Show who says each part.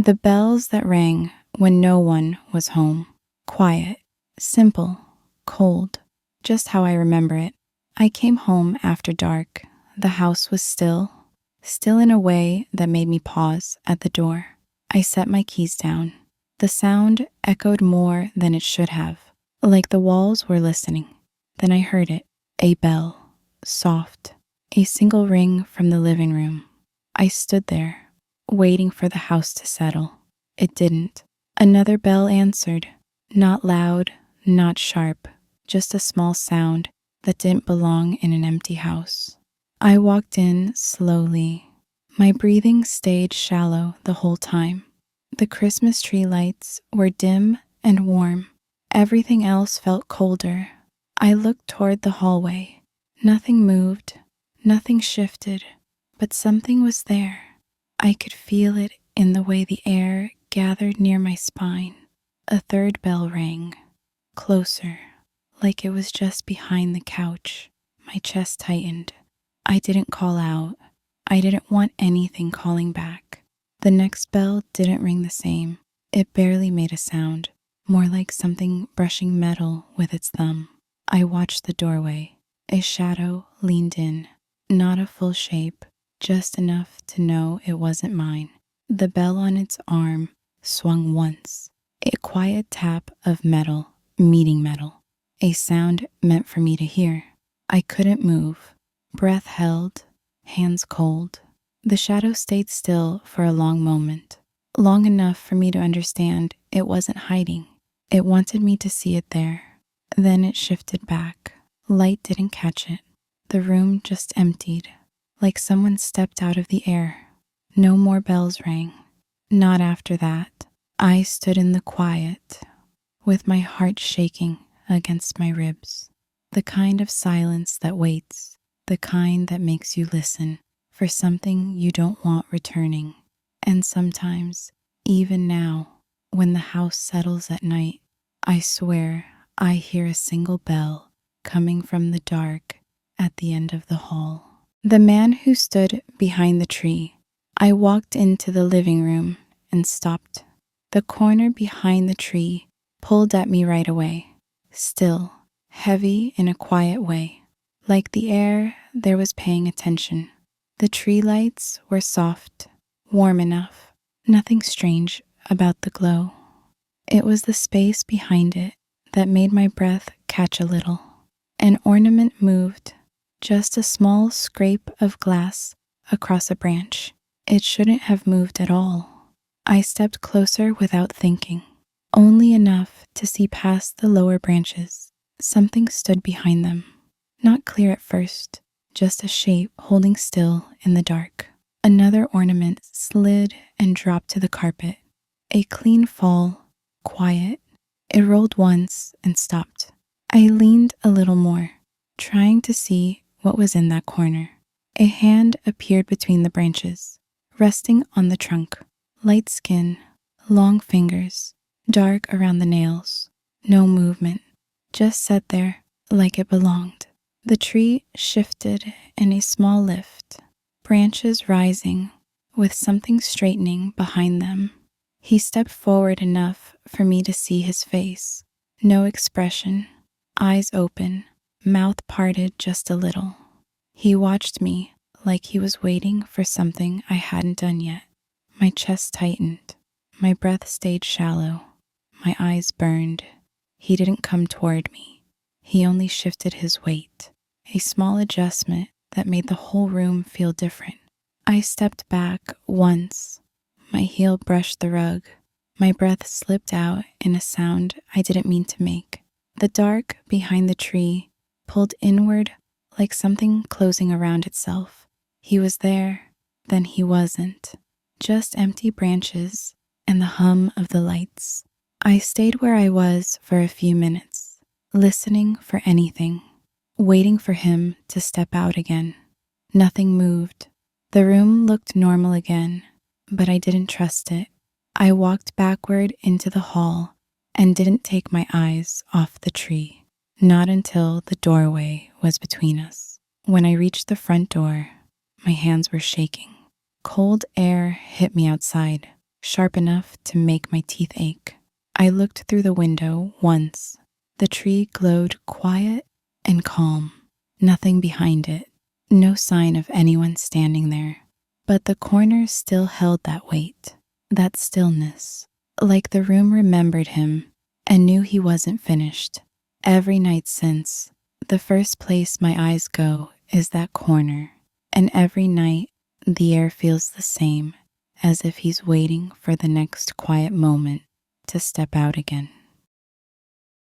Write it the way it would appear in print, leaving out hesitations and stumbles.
Speaker 1: The bells that rang when no one was home. Quiet, simple, cold, just how I remember it. I came home after dark. The house was still in a way that made me pause at the door. I set my keys down. The sound echoed more than it should have, like the walls were listening. Then I heard it, a bell, soft, a single ring from the living room. I stood there, waiting for the house to settle. It didn't. Another bell answered, not loud, not sharp, just a small sound that didn't belong in an empty house. I walked in slowly. My breathing stayed shallow the whole time. The Christmas tree lights were dim and warm. Everything else felt colder. I looked toward the hallway. Nothing moved, nothing shifted, but something was there. I could feel it in the way the air gathered near my spine. A third bell rang, closer, like it was just behind the couch. My chest tightened. I didn't call out. I didn't want anything calling back. The next bell didn't ring the same. It barely made a sound, more like something brushing metal with its thumb. I watched the doorway. A shadow leaned in, not a full shape, just enough to know it wasn't mine. The bell on its arm swung once, a quiet tap of metal meeting metal, a sound meant for me to hear. I couldn't move, breath held, hands cold. The shadow stayed still for a long moment, long enough for me to understand it wasn't hiding. It wanted me to see it there. Then it shifted back. Light didn't catch it. The room just emptied, like someone stepped out of the air. No more bells rang. Not after that. I stood in the quiet, with my heart shaking against my ribs. The kind of silence that waits, the kind that makes you listen for something you don't want returning. And sometimes, even now, when the house settles at night, I swear I hear a single bell coming from the dark at the end of the hall. The man who stood behind the tree. I walked into the living room and stopped. The corner behind the tree pulled at me right away. Still, heavy in a quiet way, like the air there was paying attention. The tree lights were soft, warm enough, nothing strange about the glow. It was the space behind it that made my breath catch a little. An ornament moved, just a small scrape of glass across a branch. It shouldn't have moved at all. I stepped closer without thinking, only enough to see past the lower branches. Something stood behind them, not clear at first, just a shape holding still in the dark. Another ornament slid and dropped to the carpet. A clean fall, quiet. It rolled once and stopped. I leaned a little more, trying to see what was in that corner. A hand appeared between the branches, resting on the trunk. Light skin, long fingers, dark around the nails. No movement, just sat there like it belonged. The tree shifted in a small lift, branches rising with something straightening behind them. He stepped forward enough for me to see his face. No expression, eyes open, mouth parted just a little. He watched me like he was waiting for something I hadn't done yet. My chest tightened. My breath stayed shallow. My eyes burned. He didn't come toward me. He only shifted his weight, a small adjustment that made the whole room feel different. I stepped back once. My heel brushed the rug. My breath slipped out in a sound I didn't mean to make. The dark behind the tree pulled inward like something closing around itself. He was there, then he wasn't. Just empty branches and the hum of the lights. I stayed where I was for a few minutes, listening for anything, waiting for him to step out again. Nothing moved. The room looked normal again, but I didn't trust it. I walked backward into the hall and didn't take my eyes off the tree, not until the doorway was between us. When I reached the front door, my hands were shaking. Cold air hit me outside, sharp enough to make my teeth ache. I looked through the window once. The tree glowed quiet and calm, nothing behind it, no sign of anyone standing there. But the corner still held that weight, that stillness, like the room remembered him and knew he wasn't finished. Every night since, the first place my eyes go is that corner, and every night the air feels the same, as if he's waiting for the next quiet moment to step out again.